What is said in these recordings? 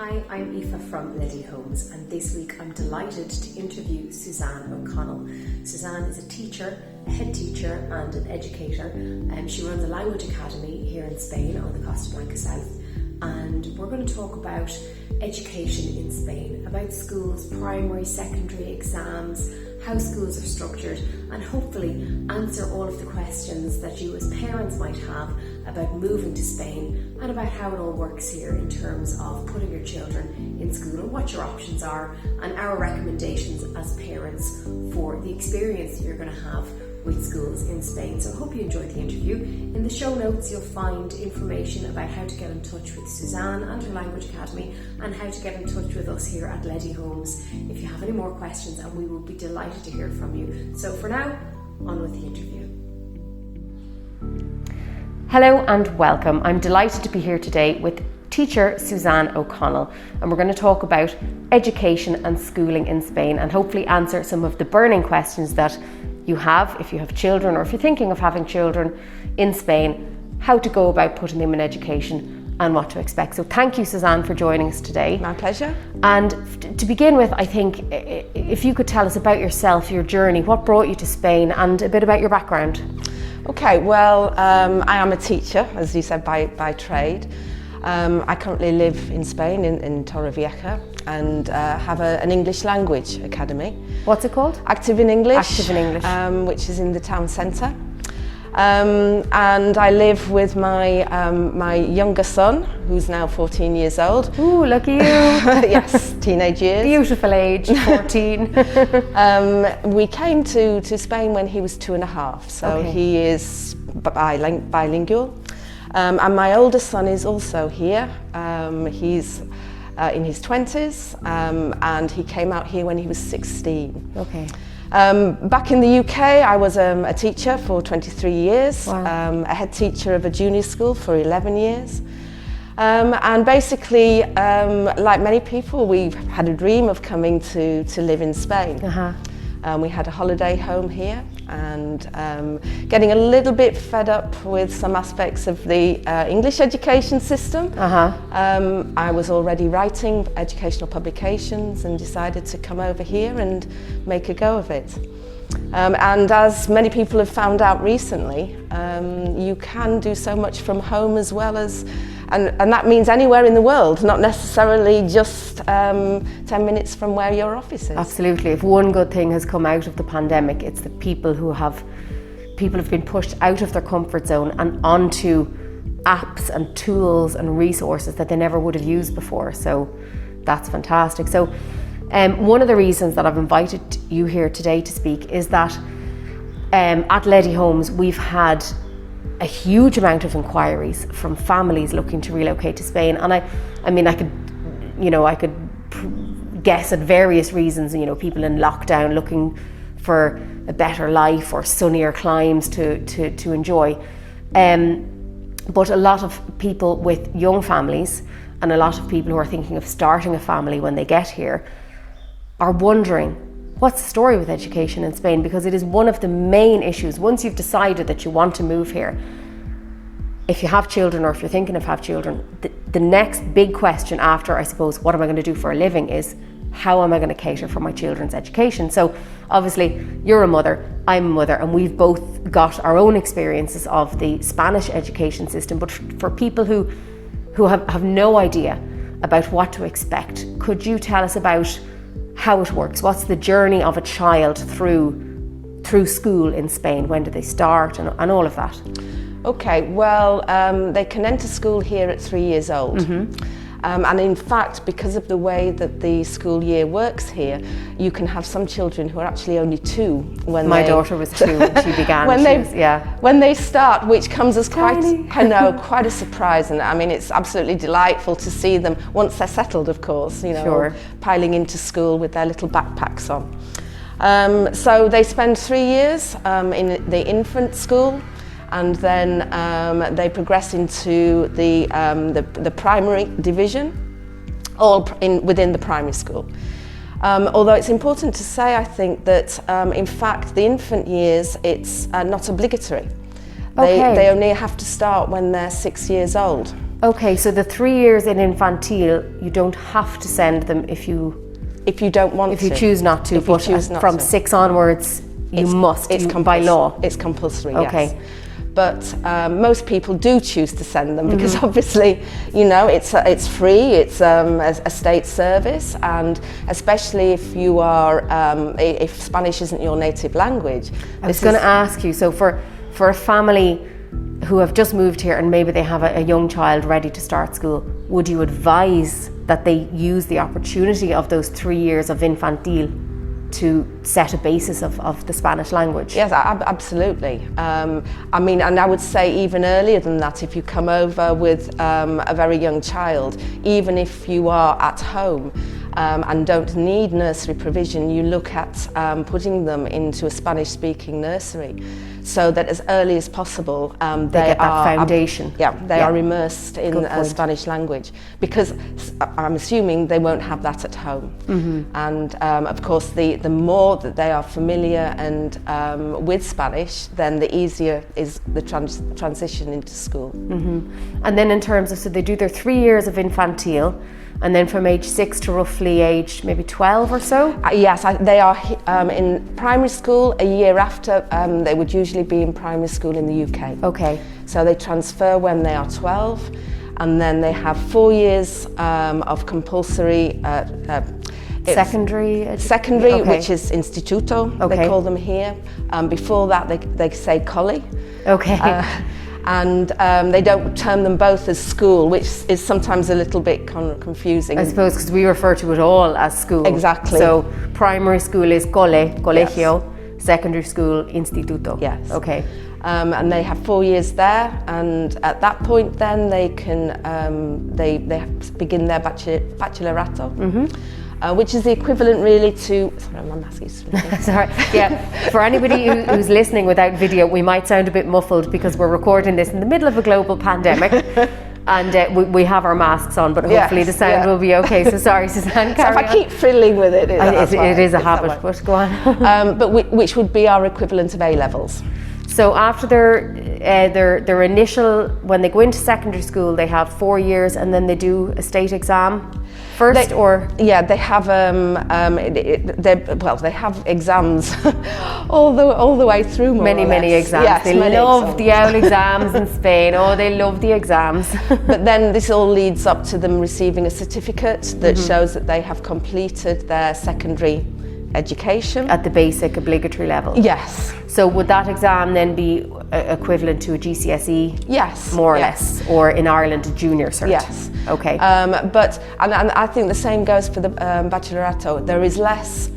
Hi, I'm Aoife from Leddy Homes, and this week I'm delighted to interview Suzanne O'Connell. Suzanne is a teacher, a head teacher and an educator. She runs a language academy here in Spain on the Costa Blanca south, and we're going to talk about education in Spain, about schools, primary, secondary exams, how schools are structured, and hopefully answer all of the questions that you as parents might have about moving to Spain and about how it all works here in terms of putting your children in school and what your options are and our recommendations as parents for the experience that you're going to have with schools in Spain. So I hope you enjoyed the interview. In the show notes you'll find information about how to get in touch with Suzanne and her language academy and how to get in touch with us here at Leddy Homes if you have any more questions, and we will be delighted to hear from you. So for now, on with the interview. Hello and welcome. I'm delighted to be here today with teacher Suzanne O'Connell, and we're going to talk about education and schooling in Spain and hopefully answer some of the burning questions that you have if you have children or if you're thinking of having children in Spain, how to go about putting them in education and what to expect. So thank you, Suzanne, for joining us today. My pleasure. And to begin with, I think if you could tell us about yourself, your journey, what brought you to Spain and a bit about your background. Okay, well, I am a teacher, as you said, by trade. I currently live in Spain, in Torrevieja, and have an English language academy. What's it called? Active in English. Active in English. Which is in the town centre. And I live with my younger son, who's now 14 years old. Ooh, lucky you. Yes, teenage years. Beautiful age, 14. We came to Spain when he was 2.5, so okay. He is bilingual. And my older son is also here. He's in his 20s, and he came out here when he was 16. Okay. Back in the UK, I was a teacher for 23 years, wow. A head teacher of a junior school for 11 years. And basically, like many people, we had a dream of coming to live in Spain. Uh-huh. We had a holiday home here, and getting a little bit fed up with some aspects of the English education system. Uh-huh. I was already writing educational publications and decided to come over here and make a go of it. And as many people have found out recently, you can do so much from home as well as, and that means anywhere in the world, not necessarily just 10 minutes from where your office is. Absolutely. If one good thing has come out of the pandemic, it's that people have been pushed out of their comfort zone and onto apps and tools and resources that they never would have used before. So that's fantastic. So one of the reasons that I've invited you here today to speak is that at Leddy Homes we've had a huge amount of inquiries from families looking to relocate to Spain, and I could guess at various reasons. People in lockdown looking for a better life or sunnier climes to enjoy. But a lot of people with young families and a lot of people who are thinking of starting a family when they get here are wondering, what's the story with education in Spain? Because it is one of the main issues. Once you've decided that you want to move here, if you have children or if you're thinking of have children, the next big question after, I suppose, what am I going to do for a living is, how am I going to cater for my children's education? So obviously you're a mother, I'm a mother, and we've both got our own experiences of the Spanish education system. But for people who have no idea about what to expect, could you tell us about how it works? What's the journey of a child through school in Spain? When do they start and all of that? Okay, well, they can enter school here at 3 years old. Mm-hmm. And in fact, because of the way that the school year works here, you can have some children who are actually only 2 when my daughter was 2 when she began. When they start, which comes as Tiny. quite a surprise. And I mean, it's absolutely delightful to see them once they're settled, of course, Sure. piling into school with their little backpacks on. So they spend 3 years in the infant school, and then they progress into the primary division, all within the primary school. Although it's important to say, I think, that in fact the infant years, it's not obligatory. They only have to start when they're 6 years old. Okay, so the 3 years in infantil, you don't have to send them if you don't want to. If you choose not to, but from 6 onwards, you must. By law. It's compulsory. Okay. Yes. But most people do choose to send them because obviously, you know, it's free, it's a state service, and especially if you are, if Spanish isn't your native language. I was going to ask you, so for a family who have just moved here and maybe they have a young child ready to start school, would you advise that they use the opportunity of those 3 years of infantil to set a basis of the Spanish language? Yes, absolutely. I mean, and I would say even earlier than that, if you come over with a very young child, even if you are at home and don't need nursery provision, you look at putting them into a Spanish-speaking nursery, so that as early as possible they get that foundation. They are immersed in Spanish language, because I'm assuming they won't have that at home. And of course, the more that they are familiar and with Spanish, then the easier is the transition into school. And then in terms of, so they do their 3 years of infantil, and then from age 6 to roughly age maybe 12 or so? Yes, they are in primary school a year after. They would usually be in primary school in the UK. Okay. So they transfer when they are 12, and then they have 4 years of compulsory secondary, okay. Which is instituto, they call them here. Before that they say coli. Okay. And they don't term them both as school, which is sometimes a little bit confusing. I suppose because we refer to it all as school. Exactly. So primary school is colegio, secondary school, instituto. Yes. Okay. And they have 4 years there, and at that point then they can they begin their bachillerato. Which is the equivalent really to, sorry, my mask is sorry, yeah. For anybody who's listening without video, we might sound a bit muffled because we're recording this in the middle of a global pandemic, and we have our masks on, but hopefully the sound will be okay. So sorry, Suzanne, carry on. If I keep fiddling with it, it is a habit, but go on. But which would be our equivalent of A-levels. So after their initial, when they go into secondary school, they have 4 years, and then they do a state exam first, they have they have exams all the way through. Many exams. Yes, they love the OWL exams in Spain. Oh, they love the exams. But then this all leads up to them receiving a certificate that shows that they have completed their secondary education at the basic obligatory level. Yes. So would that exam then be equivalent to a GCSE? Yes. More or less, or in Ireland a junior cert? Yes. Okay. But I think the same goes for the bachillerato. There is less.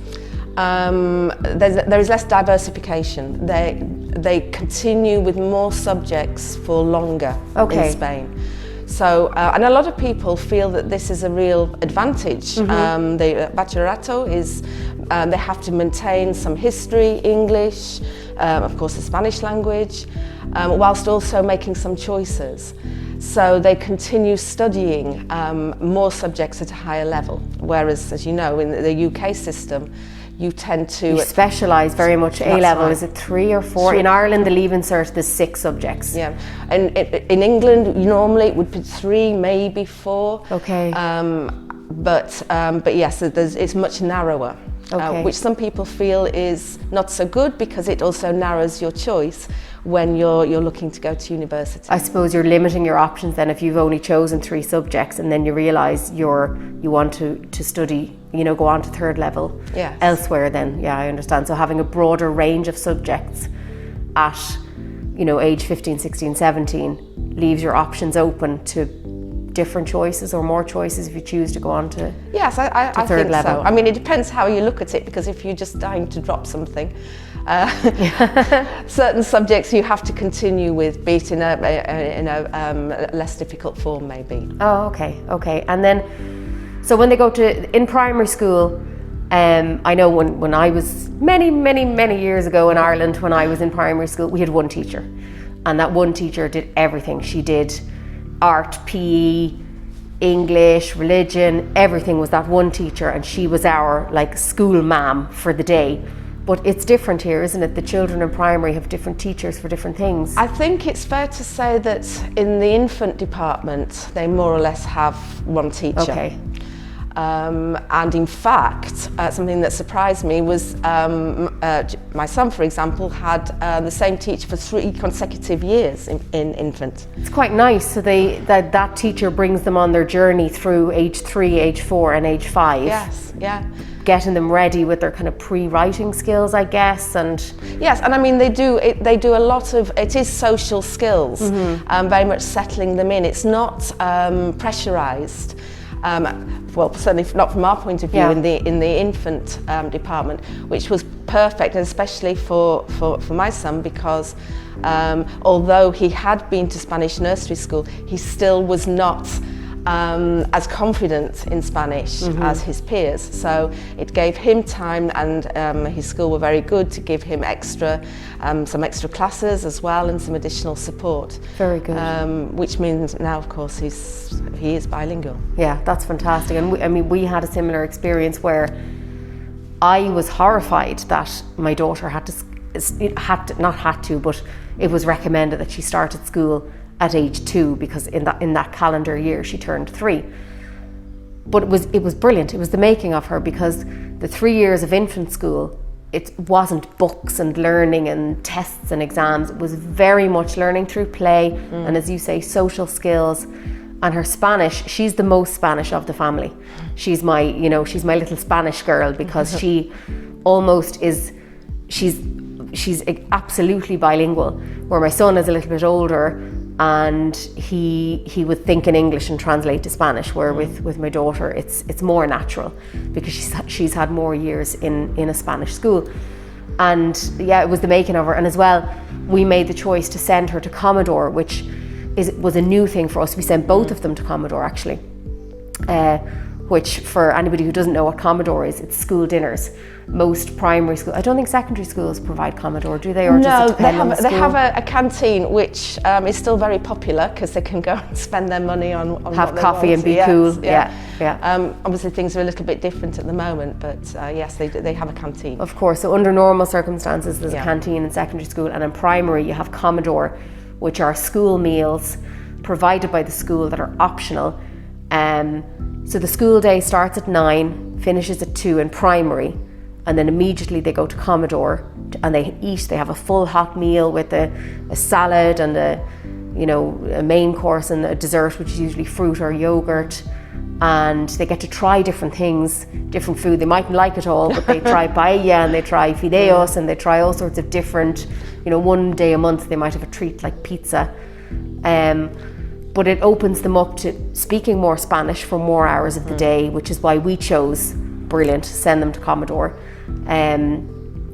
There is less diversification. They continue with more subjects for longer in Spain. So, and a lot of people feel that this is a real advantage. The bachillerato is, they have to maintain some history, English, of course the Spanish language, whilst also making some choices. So they continue studying more subjects at a higher level. Whereas, as you know, in the UK system, you tend to specialise very much. A-level, is it 3 or 4? 3. In Ireland, the Leaving Cert, there's 6 subjects. Yeah, and in England, normally it would be 3, maybe 4. Okay. But yes, it's much narrower, which some people feel is not so good because it also narrows your choice when you're looking to go to university. I suppose you're limiting your options then if you've only chosen 3 subjects and then you realise you want to study, go on to 3rd level elsewhere then. Yeah, I understand. So having a broader range of subjects at, age 15, 16, 17 leaves your options open to different choices or more choices if you choose to go on to Yes, I 3rd think level. So. I mean, it depends how you look at it, because if you're just dying to drop something, certain subjects you have to continue with, be it in a less difficult form maybe. Oh, okay. And then, so when they go in primary school, I know when I was many years ago in Ireland, when I was in primary school, we had one teacher, and that one teacher did everything. She did art, PE, English, religion, everything was that one teacher, and she was our school ma'am for the day. But it's different here, isn't it? The children in primary have different teachers for different things. I think it's fair to say that in the infant department, they more or less have one teacher. Okay. And in fact, something that surprised me was my son, for example, had the same teacher for 3 consecutive years in infant. It's quite nice. So that teacher brings them on their journey through age 3, age 4 and age 5. Yes, yeah. Getting them ready with their kind of pre-writing skills, I guess, and yes, and I mean they do a lot of it is social skills, very much settling them in. It's not pressurized. Well, certainly not from our point of view in the infant department, which was perfect, especially for my son, because although he had been to Spanish nursery school, he still was not as confident in Spanish as his peers. So it gave him time, and his school were very good to give him some extra classes as well, and some additional support. Very good. Which means now, of course, he is bilingual. Yeah, that's fantastic. And we had a similar experience where I was horrified that my daughter but it was recommended that she started school at age 2, because in that calendar year she turned 3. But it was brilliant. It was the making of her, because the 3 years of infant school, it wasn't books and learning and tests and exams. It was very much learning through play and, as you say, social skills. And her Spanish, she's the most Spanish of the family. She's my little Spanish girl, because she almost is. She's absolutely bilingual. Where my son is a little bit older, and he would think in English and translate to Spanish, where with my daughter it's more natural, because she's had more years in a Spanish school. And yeah, it was the making of her. And as well, we made the choice to send her to Commodore, which was a new thing for us. We sent both of them to Commodore, actually, which, for anybody who doesn't know what Commodore is, it's school dinners. Most primary schools, I don't think secondary schools provide Commodore, do they? Or no, does it depend on the school? They have a canteen, which is still very popular, because they can go and spend their money on have coffee and be cool. Yeah. Obviously things are a little bit different at the moment, but yes, they have a canteen. Of course, so under normal circumstances there's a canteen in secondary school, and in primary you have Commodore, which are school meals provided by the school that are optional. So the school day starts at 9, finishes at 2 in primary, and then immediately they go to Commodore and they have a full hot meal with a salad and a main course and a dessert, which is usually fruit or yogurt, and they get to try different things, different food. They mightn't like it all, but they try paella and they try fideos and they try all sorts of different, one day a month they might have a treat like pizza. But it opens them up to speaking more Spanish for more hours of the day, which is why we chose, brilliant, to send them to Commodore. And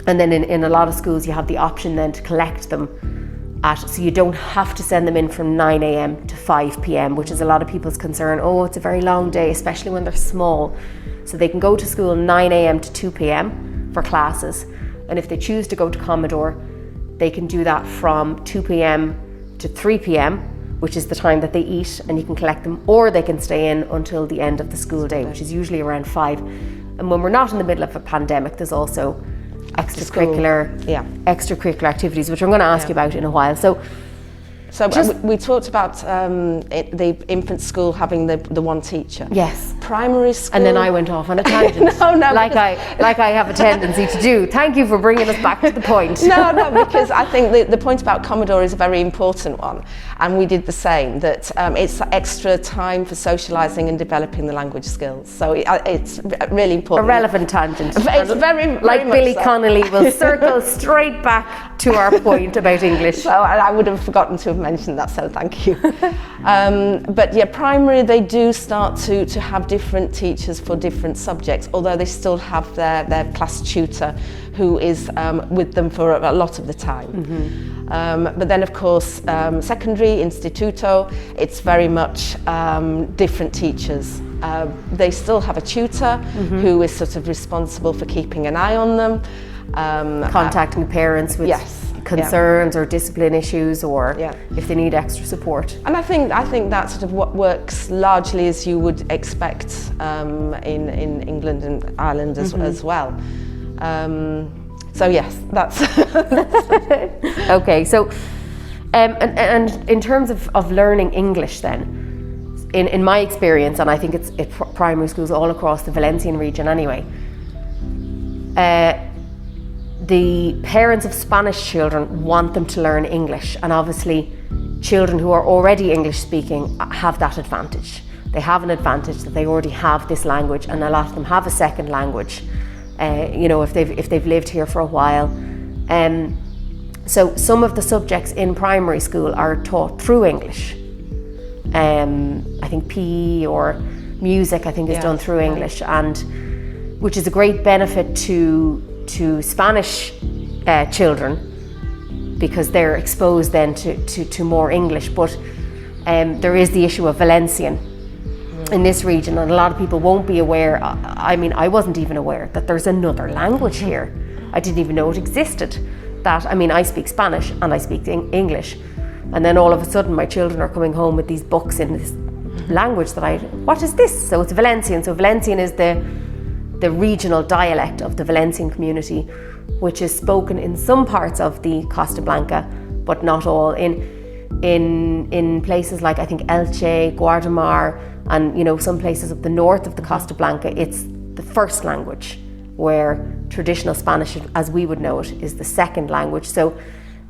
then in a lot of schools you have the option then to collect them so you don't have to send them in from 9 a.m. to 5 p.m, which is a lot of people's concern. Oh, it's a very long day, especially when they're small. So they can go to school 9 a.m. to 2 p.m. for classes. And if they choose to go to Commodore, they can do that from 2 p.m. to 3 p.m, which is the time that they eat, and you can collect them, or they can stay in until the end of the school day, which is usually around 5. And when we're not in the middle of a pandemic, there's also extracurricular activities, which I'm going to ask you about in a while. So we talked about the infant school having the one teacher. Yes. Primary school. And then I went off on a tangent. No, like I have a tendency to do. Thank you for bringing us back to the point. No, because I think the point about Commodore is a very important one, and we did the same. That it's extra time for socialising and developing the language skills. So it's really important. A relevant tangent. It's very like much Billy so. Connolly will circle straight back to our point about English. So I would have forgotten to have mentioned that, so thank you. But yeah, primary, they do start to have different teachers for different subjects, although they still have their class tutor who is with them for a lot of the time. But then of course, secondary, instituto, it's very much different teachers. They still have a tutor who is sort of responsible for keeping an eye on them. Contacting parents with concerns or discipline issues, or if they need extra support. And I think that sort of what works largely as you would expect in England and Ireland as well. So yes, that's Okay, so and in terms of learning English then, in my experience, and I think it's primary schools all across the Valencian region anyway, the parents of Spanish children want them to learn English, and obviously children who are already English speaking have that advantage. They have an advantage that they already have this language, and a lot of them have a second language, if they've lived here for a while. So some of the subjects in primary school are taught through English. I think PE or music, I think, is done through English, and which is a great benefit to Spanish children, because they're exposed then to more English. But there is the issue of Valencian in this region, and a lot of people won't be aware. I mean, I wasn't even aware that there's another language here. I didn't even know it existed. I speak Spanish and I speak English, and then all of a sudden my children are coming home with these books in this language that what is this? So it's Valencian. So Valencian is the regional dialect of the Valencian community, which is spoken in some parts of the Costa Blanca, but not all. In places like, I think, Elche, Guardamar, and some places up the north of the Costa Blanca, it's the first language, where traditional Spanish, as we would know it, is the second language. So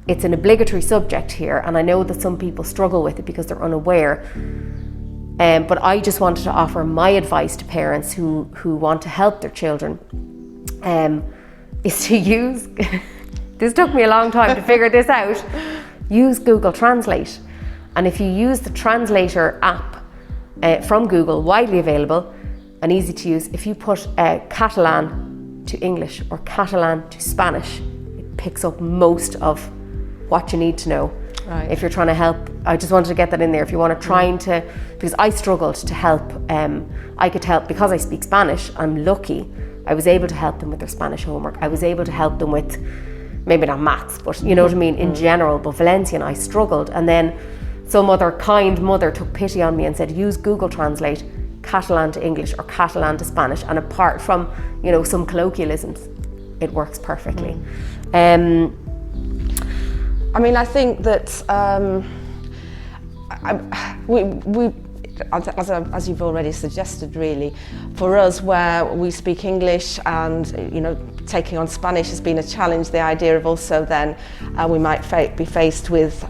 it's an obligatory subject here, and I know that some people struggle with it because they're unaware. But I just wanted to offer my advice to parents who want to help their children, is to use, this took me a long time to figure this out, use Google Translate. And if you use the translator app from Google, widely available and easy to use, if you put Catalan to English or Catalan to Spanish, it picks up most of what you need to know. Right. If you're trying to help, I just wanted to get that in there. If you want to because I struggled to help, I could help because I speak Spanish. I'm lucky. I was able to help them with their Spanish homework. I was able to help them with, maybe not maths, but you know what I mean, in general. But Valencian, I struggled. And then some other kind mother took pity on me and said, use Google Translate, Catalan to English or Catalan to Spanish. And apart from, some colloquialisms, it works perfectly. I think that we as you've already suggested, really, for us, where we speak English and taking on Spanish has been a challenge. The idea of also then we might be faced with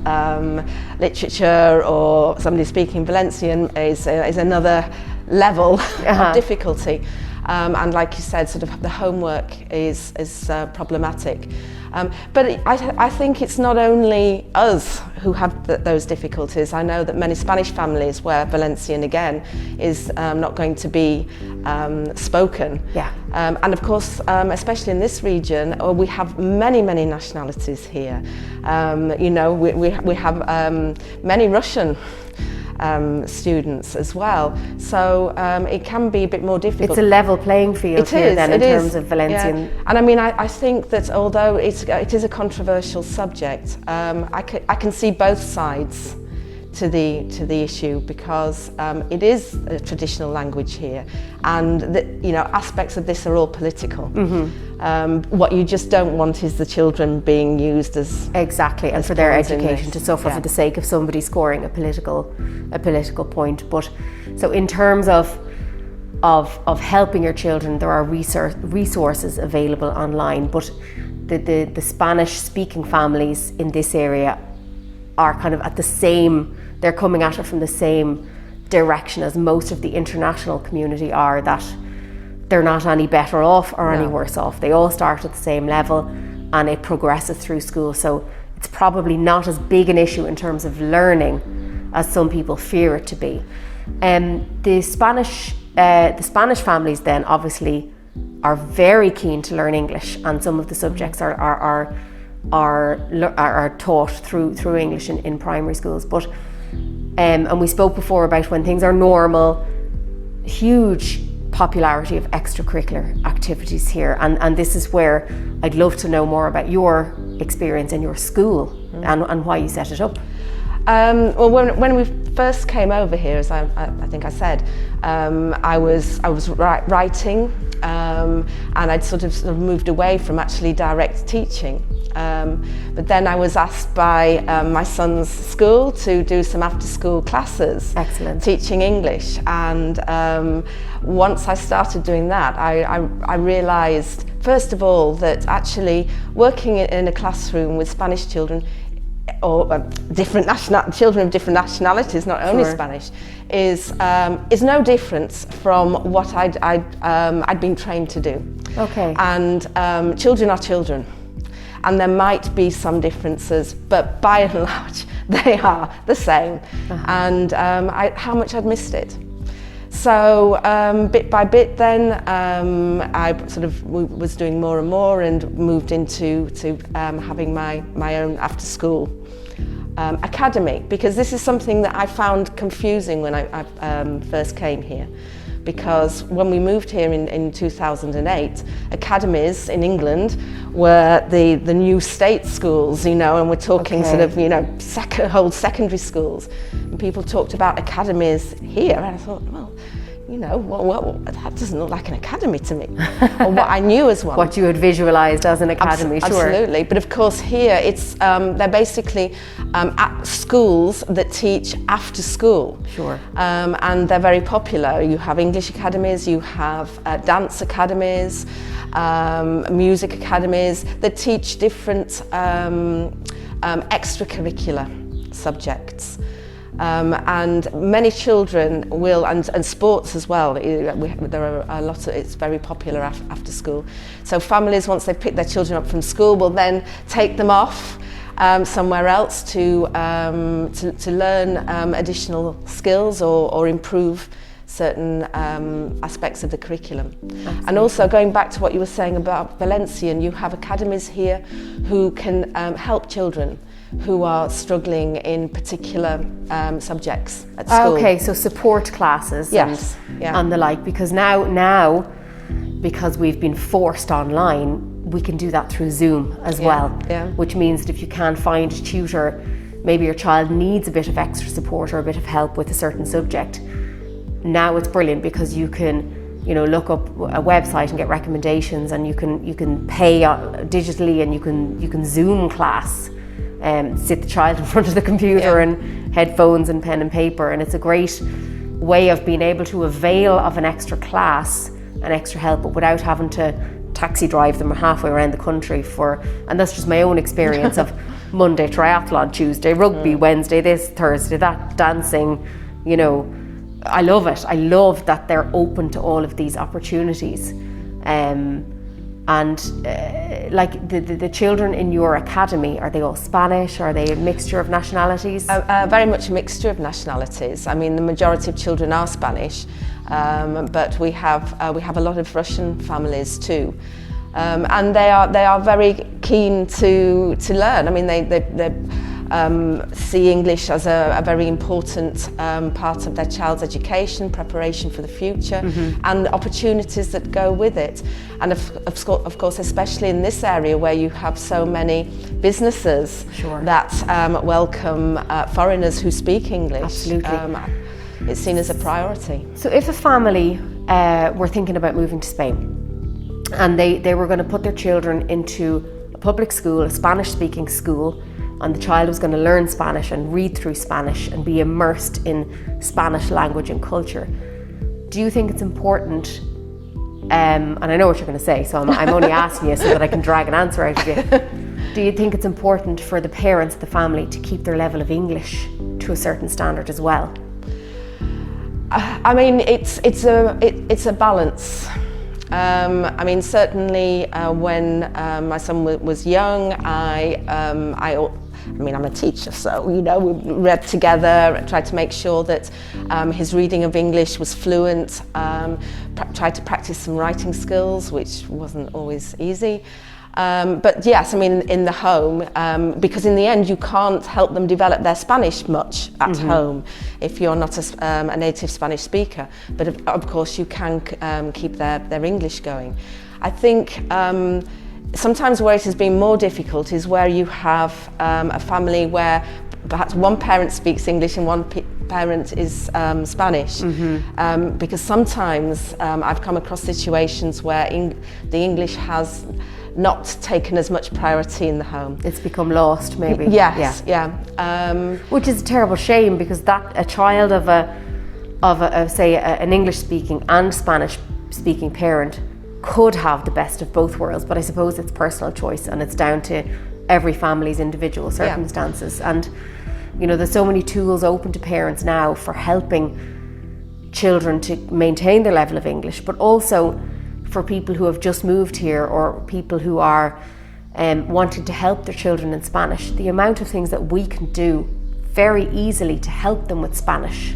literature or somebody speaking Valencian is another level of difficulty. And like you said, sort of the homework is problematic. But I think it's not only us who have those difficulties. I know that many Spanish families where Valencian, again, is not going to be spoken. Yeah. And of course, especially in this region, we have many nationalities here. We have many Russian students as well, so it can be a bit more difficult. It's a level playing field here then in terms of Valencian. Yeah. And I think that although it is a controversial subject, I can see both sides to the issue, because it is a traditional language here, and aspects of this are all political. What you just don't want is the children being used as exactly, and for their education to suffer for the sake of somebody scoring a political point. But so in terms of helping your children, there are resources available online, but the Spanish speaking families in this area are kind of at the same, they're coming at it from the same direction as most of the international community are, that they're not any better off or any worse off. They all start at the same level and it progresses through school. So it's probably not as big an issue in terms of learning as some people fear it to be. The Spanish families then obviously are very keen to learn English, and some of the subjects are taught through English in primary schools. But and we spoke before about when things are normal, huge popularity of extracurricular activities here, and this is where I'd love to know more about your experience in your school and why you set it up. Well, when we first came over here, as I think I said, I was writing and I'd sort of moved away from actually direct teaching. But then I was asked by my son's school to do some after-school classes. Excellent. Teaching English, and once I started doing that, I realised, first of all, that actually working in a classroom with Spanish children, or children of different nationalities, not only Spanish, is no difference from what I'd been trained to do. Okay. And children are children. And there might be some differences, but by and large, they are the same. And how much I'd missed it. So bit by bit then, I sort of was doing more and more and moved into having my own after-school academy, because this is something that I found confusing when I first came here. Because when we moved here in 2008, academies in England were the new state schools, you know, and we're talking sort of, you know, whole secondary schools. And people talked about academies here, and I thought, well, you know, that doesn't look like an academy to me. Or what I knew as one. What you had visualised as an academy, sure. Absolutely, but of course here it's they're basically at schools that teach after school. Sure. And they're very popular. You have English academies, you have dance academies, music academies that teach different extracurricular subjects. And many children will, and sports as well, there are a lot of, it's very popular after school. So families, once they've picked their children up from school, will then take them off somewhere else to learn additional skills or improve certain aspects of the curriculum. Absolutely. And also going back to what you were saying about Valencian, you have academies here who can help children who are struggling in particular subjects at school. Okay, so support classes and the like, because now because we've been forced online, we can do that through Zoom as well, which means that if you can't find a tutor, maybe your child needs a bit of extra support or a bit of help with a certain subject. Now it's brilliant because you can, you know, look up a website and get recommendations, and you can pay digitally, and you can Zoom class. Sit the child in front of the computer and headphones and pen and paper, and it's a great way of being able to avail of an extra class and extra help, but without having to taxi drive them halfway around the country and that's just my own experience of Monday triathlon, Tuesday rugby, Wednesday this, Thursday that, dancing, you know. I love it. I love that they're open to all of these opportunities. Like the children in your academy, are they all Spanish? Are they a mixture of nationalities? Very much a mixture of nationalities. I mean, the majority of children are Spanish, but we have a lot of Russian families too, and they are very keen to learn. I mean, they see English as a very important part of their child's education, preparation for the future, and opportunities that go with it. And of course, especially in this area where you have so many businesses that welcome foreigners who speak English. Absolutely. It's seen as a priority. So if a family were thinking about moving to Spain, and they were going to put their children into a public school, a Spanish-speaking school, and the child was going to learn Spanish and read through Spanish and be immersed in Spanish language and culture, do you think it's important, and I know what you're going to say, so I'm only asking you so that I can drag an answer out of you. Do you think it's important for the parents, the family, to keep their level of English to a certain standard as well? I mean, it's a balance. I mean, certainly when my son was young, I mean, I'm a teacher, so, you know, we read together, tried to make sure that his reading of English was fluent, tried to practice some writing skills, which wasn't always easy. But yes, I mean, in the home, because in the end you can't help them develop their Spanish much at home if you're not a native Spanish speaker. But of course you can keep their English going. I think sometimes where it has been more difficult is where you have a family where perhaps one parent speaks English and one parent is Spanish, because sometimes I've come across situations where the English has not taken as much priority in the home. It's become lost, maybe. Yes, yeah. Which is a terrible shame, because that a child of say an English-speaking and Spanish-speaking parent could have the best of both worlds, but I suppose it's personal choice and it's down to every family's individual circumstances. And you know, there's so many tools open to parents now for helping children to maintain their level of English, but also for people who have just moved here or people who are wanting to help their children in Spanish. The amount of things that we can do very easily to help them with Spanish.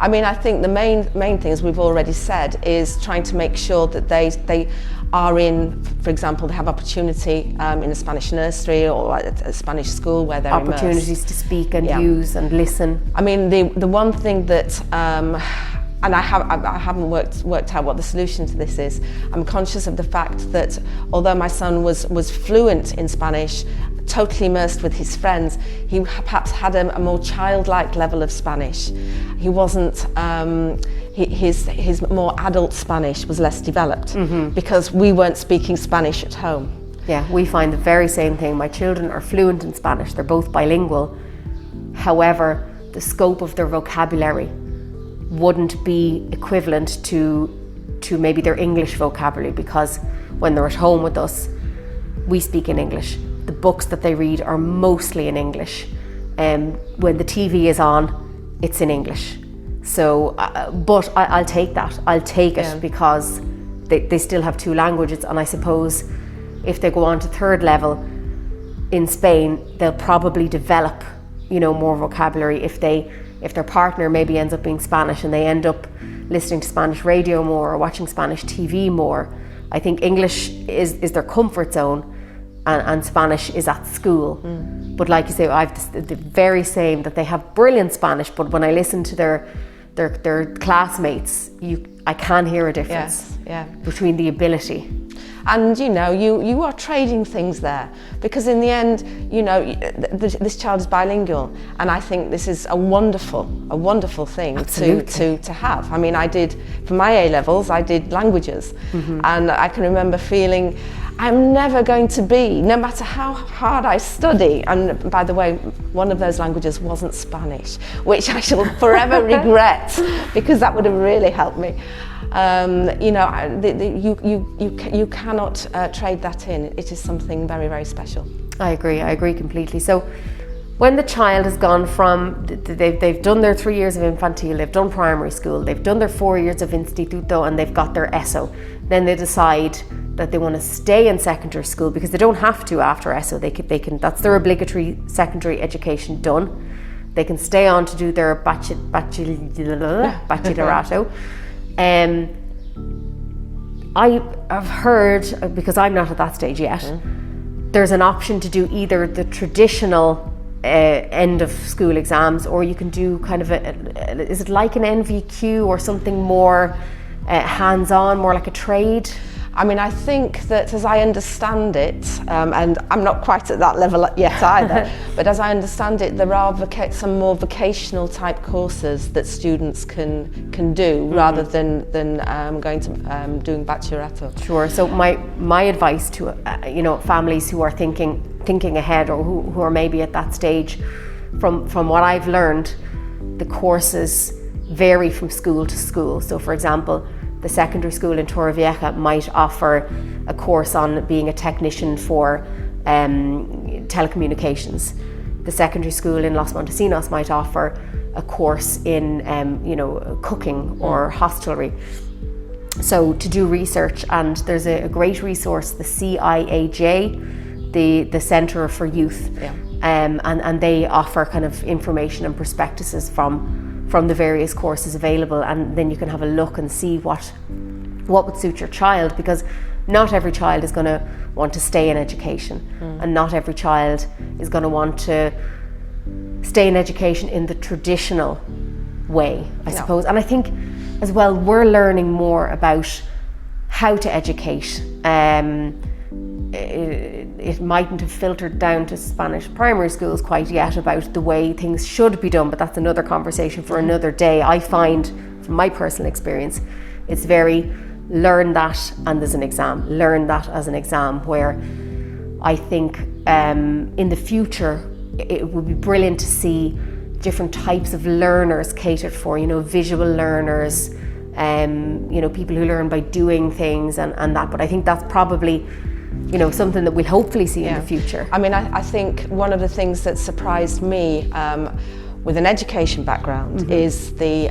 I mean, I think the main thing, as we've already said, is trying to make sure that they are in, for example, they have opportunity in a Spanish nursery or at a Spanish school where they're opportunities immersed. To speak and use and listen. I mean, the one thing that and I haven't worked out what the solution to this is. I'm conscious of the fact that although my son was fluent in Spanish, totally immersed with his friends, he perhaps had a more childlike level of Spanish. He wasn't, his more adult Spanish was less developed because we weren't speaking Spanish at home. Yeah, we find the very same thing. My children are fluent in Spanish, they're both bilingual. However, the scope of their vocabulary wouldn't be equivalent to maybe their English vocabulary, because when they're at home with us, we speak in English. The books that they read are mostly in English. When the TV is on, it's in English. So, but I'll take that. I'll take it because they still have two languages. And I suppose if they go on to third level in Spain, they'll probably develop, you know, more vocabulary if their partner maybe ends up being Spanish and they end up listening to Spanish radio more or watching Spanish TV more. I think English is their comfort zone and Spanish is at school. But like you say, I've the very same, that they have brilliant Spanish, but when I listen to their classmates, I can hear a difference between the ability. And you know, you are trading things there, because in the end, you know, this child is bilingual, and I think this is a wonderful thing to have. I mean, I did, for my A-levels, I did languages, and I can remember feeling, I'm never going to be, no matter how hard I study, and by the way, one of those languages wasn't Spanish, which I shall forever regret, because that would have really helped me. You know, you cannot trade that in. It is something very, very special. I agree completely. So when the child has gone from, they've done their 3 years of infantil, they've done primary school, they've done their 4 years of instituto, and they've got their ESO, then they decide that they want to stay in secondary school, because they don't have to after ESO. They can that's their obligatory secondary education done. They can stay on to do their bachillerato. I have heard, because I'm not at that stage yet, there's an option to do either the traditional end of school exams, or you can do kind of is it like an NVQ or something more hands-on, more like a trade? I mean, I think that, as I understand it, and I'm not quite at that level yet either, but as I understand it, there are some more vocational type courses that students can do rather than going to doing bachillerato. Sure. So my advice to you know, families who are thinking ahead, or who are maybe at that stage, from what I've learned, the courses vary from school to school. So, for example, the secondary school in Torrevieja might offer a course on being a technician for telecommunications. The secondary school in Los Montesinos might offer a course in you know, cooking or hostelry. So to do research, and there's a great resource, the CIAJ, the Centre for Youth, and they offer kind of information and prospectuses from the various courses available, and then you can have a look and see what would suit your child, because not every child is going to want to stay in education, and not every child is going to want to stay in education in the traditional way, I suppose. And I think as well, we're learning more about how to educate it mightn't have filtered down to Spanish primary schools quite yet about the way things should be done, but that's another conversation for another day. I find, from my personal experience, it's very learn that and there's an exam, learn that as an exam, where I think in the future it would be brilliant to see different types of learners catered for, visual learners, people who learn by doing things and that. But I think that's probably, something that we'll hopefully see in the future. I mean, I think one of the things that surprised me with an education background is the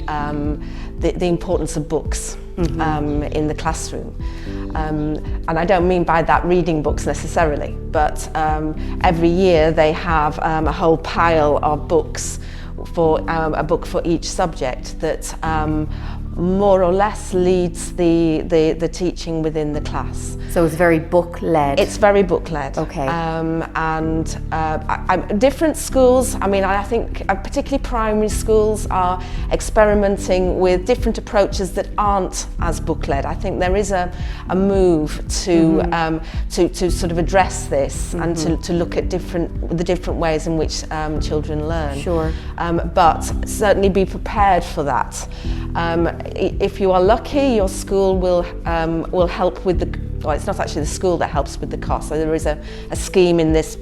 importance of books in the classroom. And I don't mean by that reading books necessarily, but every year they have a whole pile of books for a book for each subject that more or less leads the teaching within the class. So it's very book-led? It's very book-led. Okay. Different schools, I think particularly primary schools are experimenting with different approaches that aren't as book-led. I think there is a move to sort of address this and to look at the different ways in which children learn. Sure. But certainly be prepared for that. If you are lucky, your school will help with it's not actually the school that helps with the cost. So there is a scheme in this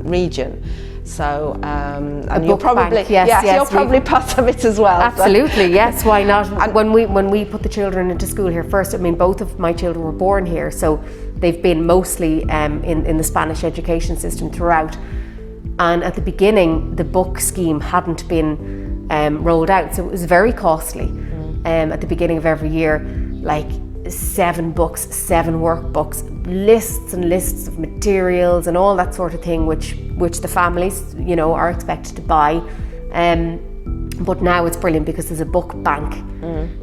region. So and you're probably you're probably part of it as well. Absolutely, yes. Why not? And when we put the children into school here first, both of my children were born here, so they've been mostly in the Spanish education system throughout. And at the beginning, the book scheme hadn't been rolled out, so it was very costly. At the beginning of every year, like 7 books, 7 workbooks, lists and lists of materials and all that sort of thing, which the families, are expected to buy. But now it's brilliant because there's a book bank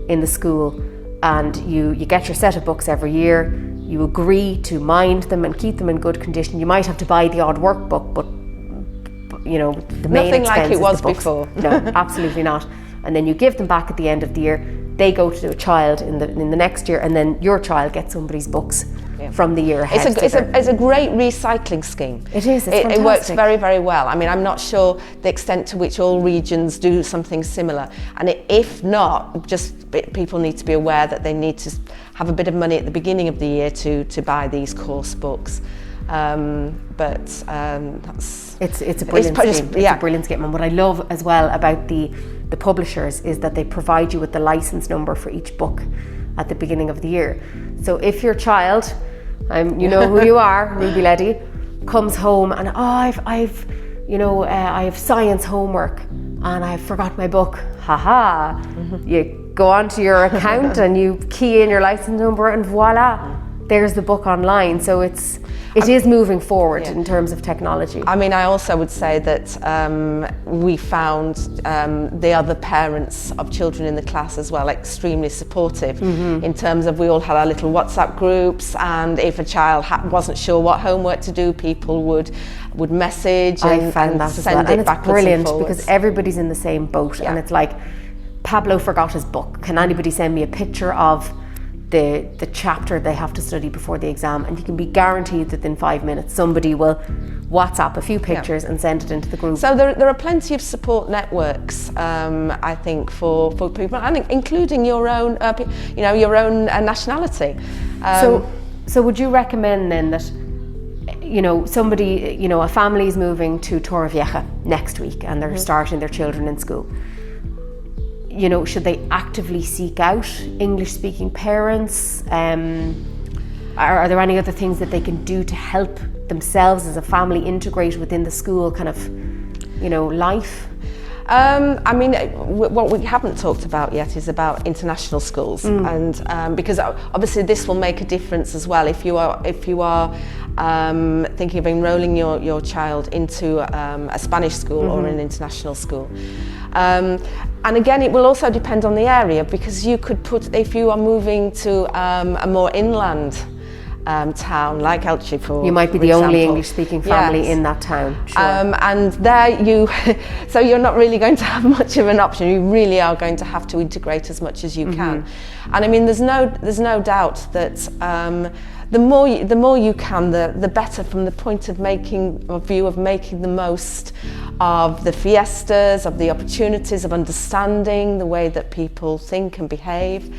in the school, and you get your set of books every year. You agree to mind them and keep them in good condition. You might have to buy the odd workbook, but the main nothing expense like it was is the books. Before. No, absolutely not. And then you give them back at the end of the year. They go to a child in the next year, and then your child gets somebody's books from the year ahead. It's a great recycling scheme. It is. It's fantastic. It works very, very well. I'm not sure the extent to which all regions do something similar. And if not, just people need to be aware that they need to have a bit of money at the beginning of the year to buy these course books. It's a brilliant scheme. It's a brilliant scheme. And what I love as well about the publishers is that they provide you with the license number for each book at the beginning of the year. So if your child, you know who you are, Ruby Leddy, comes home and I have science homework and I forgot my book. You go onto your account and you key in your license number and voila, there's the book online. So it is moving forward in terms of technology. I also would say that we found the other parents of children in the class as well extremely supportive in terms of we all had our little WhatsApp groups, and if a child wasn't sure what homework to do, people would message and send it backwards and brilliant forwards. Because everybody's in the same boat and it's like, Pablo forgot his book. Can anybody send me a picture of the chapter they have to study before the exam? And you can be guaranteed that in 5 minutes somebody will WhatsApp a few pictures and send it into the group. So there are plenty of support networks, I think, for people, and including your own, your own nationality. So would you recommend then that, somebody, a family is moving to Torrevieja next week and they're starting their children in school? Should they actively seek out English-speaking parents? Are there any other things that they can do to help themselves as a family integrate within the school kind of, life? What we haven't talked about yet is about international schools, and because obviously this will make a difference as well if you are thinking of enrolling your child into a Spanish school or an international school. And again, it will also depend on the area, because you could if you are moving to a more inland town like Elche, you might be the example. only English-speaking family Yes. in that town. Sure. And there so you're not really going to have much of an option. You really are going to have to integrate as much as you can. And I mean, there's no doubt that the more you can, the better, from the point of view of making the most of the fiestas, of the opportunities, of understanding the way that people think and behave.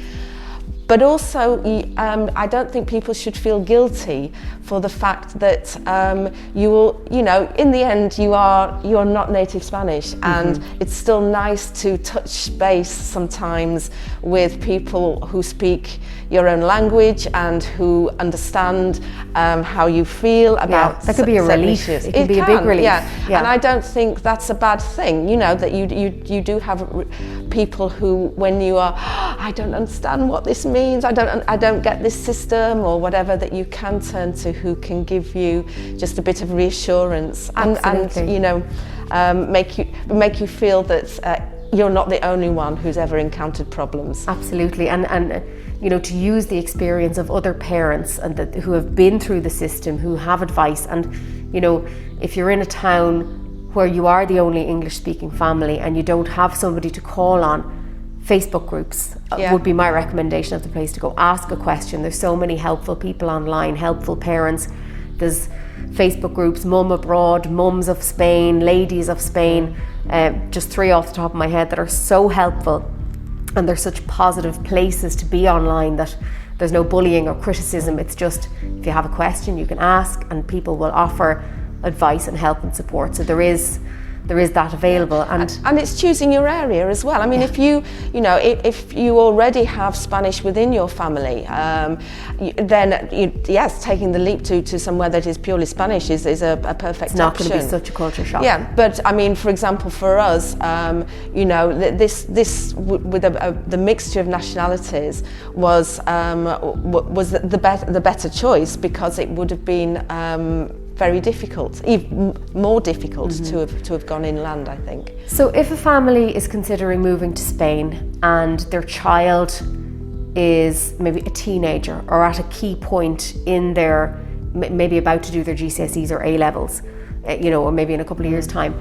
But also, I don't think people should feel guilty for the fact that you will, in the end, you're not native Spanish, and it's still nice to touch base sometimes with people who speak your own language and who understand how you feel about that could be a relief. issues. It can be a big relief. Yeah. And I don't think that's a bad thing. That you do have people who, when you are, I don't understand what this means, I don't get this system or whatever, that you can turn to who can give you just a bit of reassurance and make you feel that you're not the only one who's ever encountered problems. Absolutely, and to use the experience of other parents and who have been through the system, who have advice, and if you're in a town where you are the only English-speaking family and you don't have somebody to call on, Facebook groups would be my recommendation of the place to go. Ask a question. There's so many helpful people online, helpful parents. There's Facebook groups, Mum Abroad, Mums of Spain, Ladies of Spain, just 3 off the top of my head that are so helpful, and they're such positive places to be online that there's no bullying or criticism. It's just, if you have a question, you can ask and people will offer advice and help and support. So there is that available, and it's choosing your area as well. I mean, if you already have Spanish within your family, then yes, taking the leap to somewhere that is purely Spanish is a perfect option. It's not going to be such a culture shock. Yeah, but I mean, for example, for us, this with the mixture of nationalities was the better choice, because it would have been very difficult, even more difficult to have gone inland, I think. So if a family is considering moving to Spain and their child is maybe a teenager or at a key point in their, maybe about to do their GCSEs or A-levels, or maybe in a couple of years' time,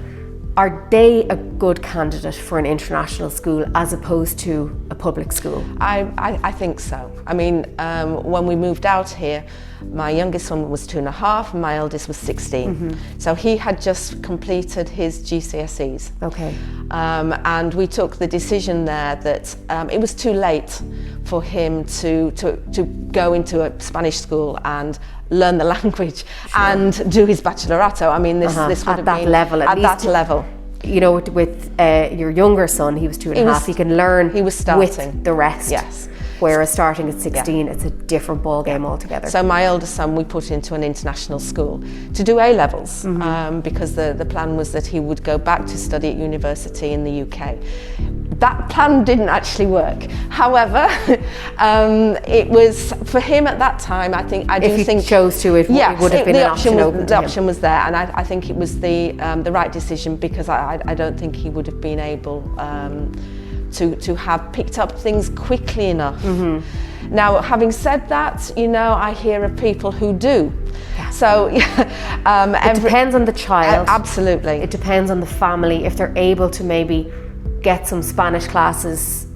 are they a good candidate for an international school as opposed to a public school? I think so. I mean, when we moved out here, my youngest son was 2.5, and my eldest was 16. So he had just completed his GCSEs. Okay. And we took the decision there that it was too late for him to go into a Spanish school and learn the language and do his bachelorate. I mean, this would have been at that level. With your younger son, he was 2.5. He can learn. He was starting with the rest. Yes. Whereas starting at 16, it's a different ball game altogether. So my eldest son, we put into an international school to do A-levels, because the plan was that he would go back to study at university in the UK. That plan didn't actually work. However, it was, for him at that time, if he chose to, it would have been an option open to him. The option was there, and I think it was the right decision, because I don't think he would have been able to have picked up things quickly enough. Now, having said that, I hear of people who do. Yeah. So it depends on the child. Absolutely. It depends on the family. If they're able to maybe get some Spanish classes,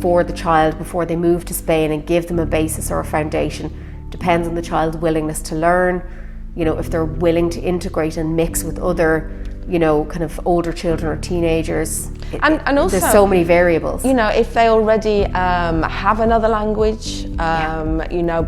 for the child before they move to Spain and give them a basis or a foundation. Depends on the child's willingness to learn. If they're willing to integrate and mix with other, kind of older children or teenagers. And also, there's so many variables. If they already have another language,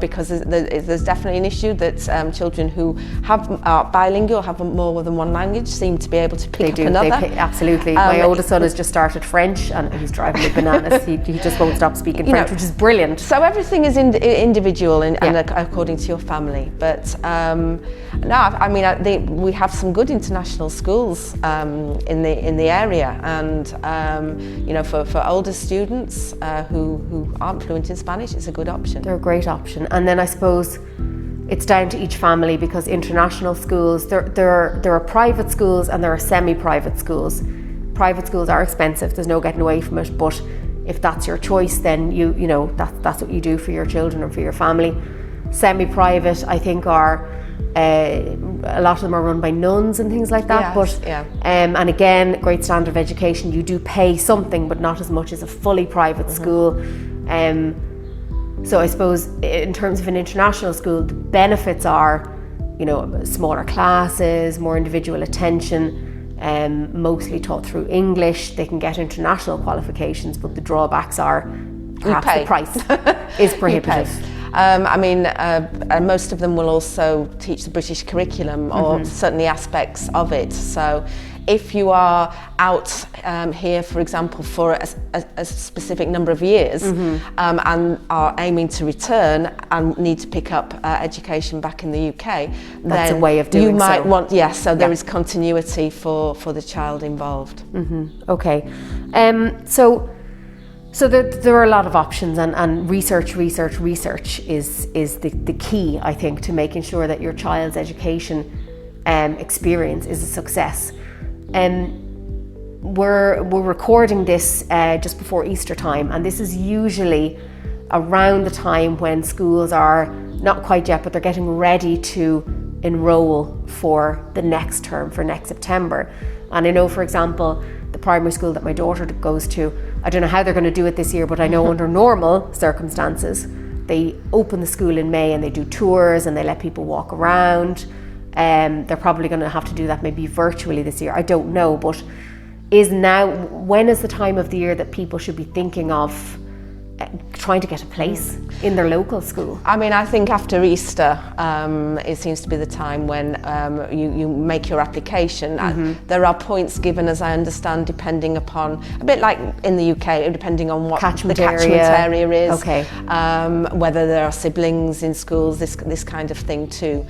because there's definitely an issue that children who are bilingual, have more than one language, seem to be able to pick up another. Absolutely. My oldest son has just started French and he's driving me bananas. he just won't stop speaking French, which is brilliant. So everything is individual and according to your family. But we have some good international schools in the area, and for older students who aren't fluent in Spanish, it's a good option. They're a great option. And then I suppose it's down to each family, because international schools, there are private schools and there are semi-private schools. Private schools are expensive, there's no getting away from it, but if that's your choice, then that's what you do for your children and for your family. Semi-private, I think, are a lot of them are run by nuns and things like that. Yes, but and again, great standard of education. You do pay something, but not as much as a fully private school. So I suppose in terms of an international school, the benefits are, you know, smaller classes, more individual attention, mostly taught through English. They can get international qualifications, but the drawbacks are perhaps the price is prohibitive. I mean, most of them will also teach the British curriculum, or certainly aspects of it. So if you are out here, for example, for a specific number of years and are aiming to return and need to pick up education back in the UK, that's then a way of doing you might so. want, yes, so there is continuity for the child involved. Okay. So there are a lot of options, and research is the key, I think, to making sure that your child's education experience is a success. We're recording this just before Easter time, and this is usually around the time when schools are not quite yet, but they're getting ready to enrol for the next term, for next September. And I know, for example, the primary school that my daughter goes to, I don't know how they're going to do it this year, but I know under normal circumstances, they open the school in May and they do tours and they let people walk around. They're probably going to have to do that maybe virtually this year. I don't know, but when is the time of the year that people should be thinking of trying to get a place in their local school? I mean, I think after Easter, it seems to be the time when you make your application. There are points given, as I understand, depending upon, a bit like in the UK, depending on what the catchment area is, okay. Whether there are siblings in schools, this kind of thing too.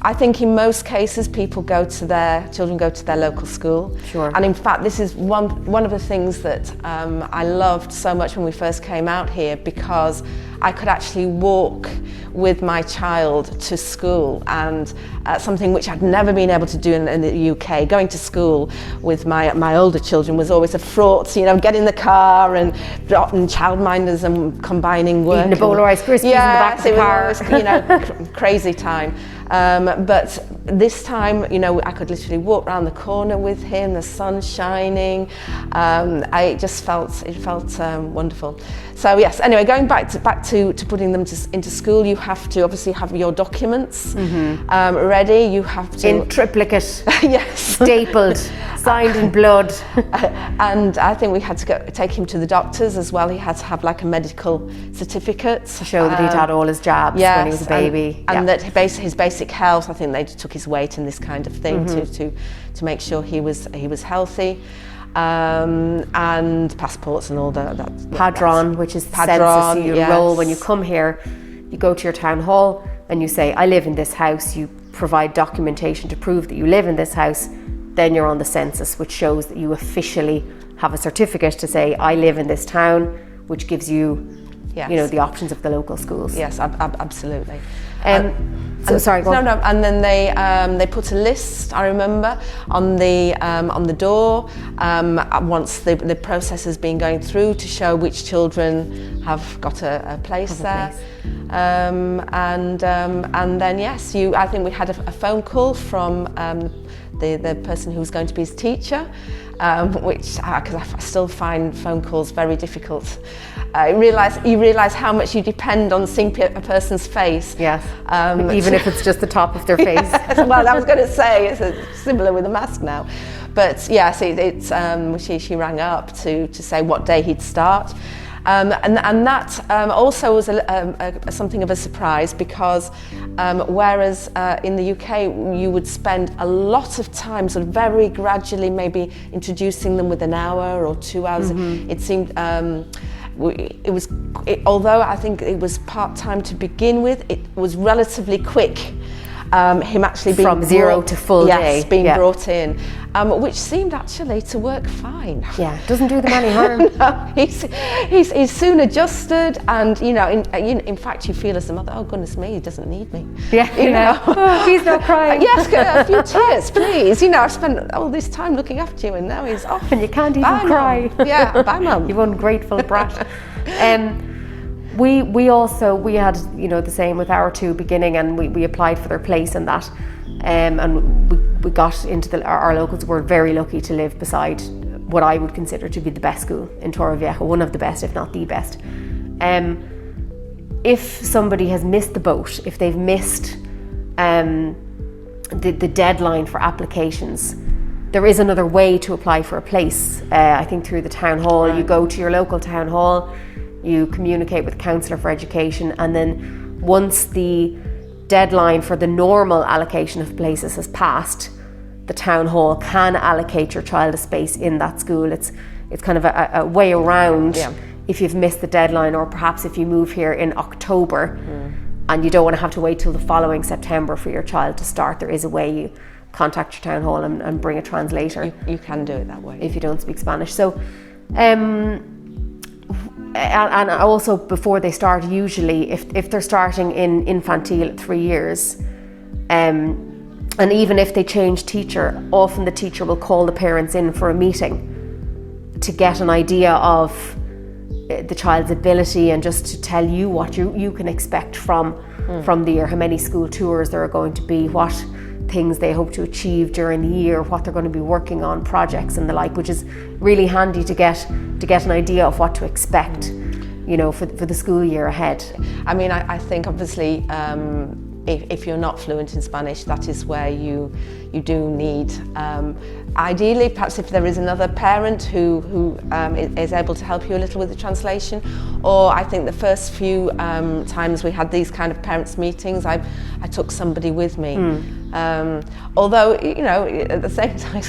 I think in most cases children go to their local school. Sure. And in fact, this is one of the things that I loved so much when we first came out here, because I could actually walk with my child to school, and something which I'd never been able to do in the UK. Going to school with my older children was always a fraught, get in the car and childminders and combining work. Eating a bowl of Rice Krispies in the back of the car. It was crazy time. But this time, I could literally walk around the corner with him, the sun shining. It felt wonderful. So yes, anyway, going back to putting them into school, you have to obviously have your documents ready. You have to in triplicate, yes, stapled, signed in blood. And I think we had to take him to the doctors as well. He had to have like a medical certificate to show that he'd had all his jabs when he was a baby, and that his basic health. I think they took his weight and this kind of thing to make sure he was healthy. And passports and all that. Padron, which is the census. So you enroll when you come here. You go to your town hall and you say, I live in this house. You provide documentation to prove that you live in this house. Then you're on the census, which shows that you officially have a certificate to say, I live in this town, which gives you, the options of the local schools. Yes, absolutely. Sorry, go on. No. And then they put a list, I remember, on the door once the process has been going through, to show which children have got a place there. And then yes, I think we had a phone call from the person who was going to be his teacher, which because I still find phone calls very difficult. You realise how much you depend on seeing a person's face. Yes. Even if it's just the top of their face. Yes. Well, I was going to say it's similar with a mask now, but yes, she rang up to say what day he'd start. And that also was something of a surprise, because whereas in the UK you would spend a lot of time sort of very gradually maybe introducing them with an hour or 2 hours, it seemed although I think it was part-time to begin with, it was relatively quick. Him actually being from zero to full day, being brought in, which seemed actually to work fine. Yeah, doesn't do them any harm. No, he's soon adjusted, and in fact you feel as a mother, oh goodness me, he doesn't need me. Yeah, oh, he's not crying. Yes, a few tears, please. I've spent all this time looking after you, and now he's off. And you can't even cry. Yeah, bye, mum. You ungrateful brat. we had the same with our two beginning, and we applied for their place and that, and we got into our locals were very lucky to live beside what I would consider to be the best school in Torrevieja, one of the best, if not the best. If somebody has missed the boat, if they've missed the deadline for applications, there is another way to apply for a place. I think through the town hall. You go to your local town hall, you communicate with the counsellor for education, and then once the deadline for the normal allocation of places has passed, the town hall can allocate your child a space in that school. It's kind of a way around if you've missed the deadline, or perhaps if you move here in October and you don't want to have to wait till the following September for your child to start. There is a way. You contact your town hall and bring a translator. You can do it that way if you don't speak Spanish. So and also before they start, usually if they're starting in Infantil at 3 years, and even if they change teacher, often the teacher will call the parents in for a meeting to get an idea of the child's ability, and just to tell you what you can expect from the year, how many school tours there are going to be, what things they hope to achieve during the year, what they're going to be working on, projects and the like, which is really handy to get an idea of what to expect, for the school year ahead. I mean, I think obviously if you're not fluent in Spanish, that is where you do need, ideally, perhaps if there is another parent who is able to help you a little with the translation. Or I think the first few times we had these kind of parents' meetings, I took somebody with me. Although, at the same time,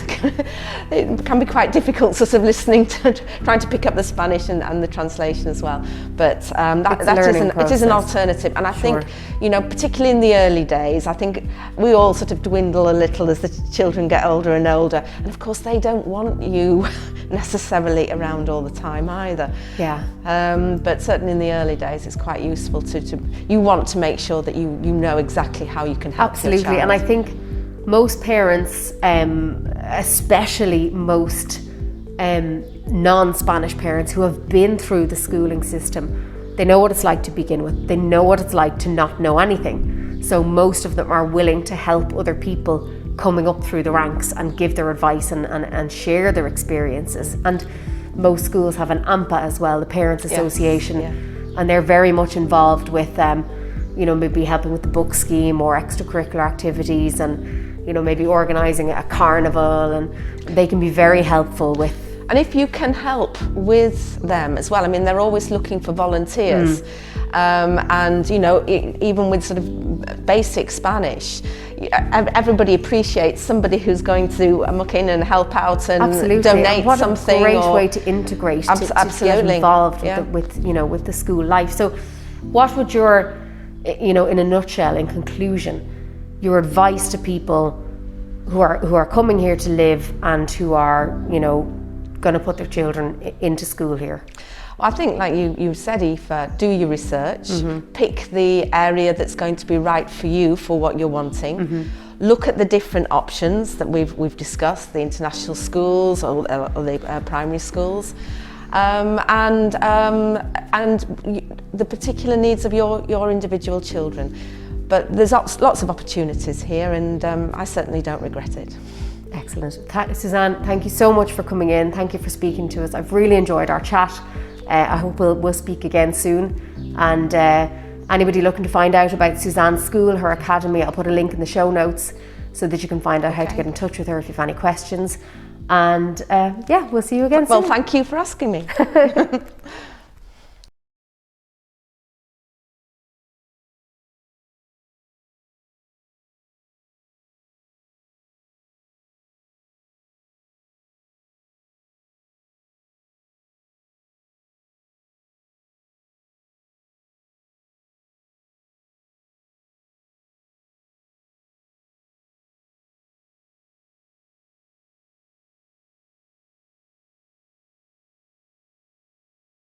it can be quite difficult sort of listening to, trying to pick up the Spanish and the translation as well. But it is an alternative. And I think, particularly in the early days, I think we all sort of dwindle a little as the children get older and older. And of course, they don't want you necessarily around all the time either. Yeah. But certainly in the early days, it's quite useful you want to make sure that you know exactly how you can help your child. And I think most parents, especially most non-Spanish parents who have been through the schooling system, they know what it's like to begin with. They know what it's like to not know anything. So most of them are willing to help other people coming up through the ranks and give their advice and share their experiences. And most schools have an AMPA as well, the Parents Association, and they're very much involved with maybe helping with the book scheme or extracurricular activities, and maybe organising a carnival, and they can be very helpful with. And if you can help with them as well, I mean, they're always looking for volunteers. And even with sort of basic Spanish, everybody appreciates somebody who's going to muck in and help out and donate what something. A great way to integrate, to get involved with the school life. So, what would your, in a nutshell, in conclusion, your advice to people who are coming here to live and who are going to put their children into school here? Well, I think, like you said, Aoife, do your research, pick the area that's going to be right for you for what you're wanting. Look at the different options that we've discussed, the international schools or the primary schools, and the particular needs of your individual children. But there's lots of opportunities here, and I certainly don't regret it. Excellent. Suzanne, thank you so much for coming in. Thank you for speaking to us. I've really enjoyed our chat. I hope we'll speak again soon. And anybody looking to find out about Suzanne's school, her academy, I'll put a link in the show notes so that you can find out how to get in touch with her if you have any questions. And we'll see you again soon. Well, thank you for asking me.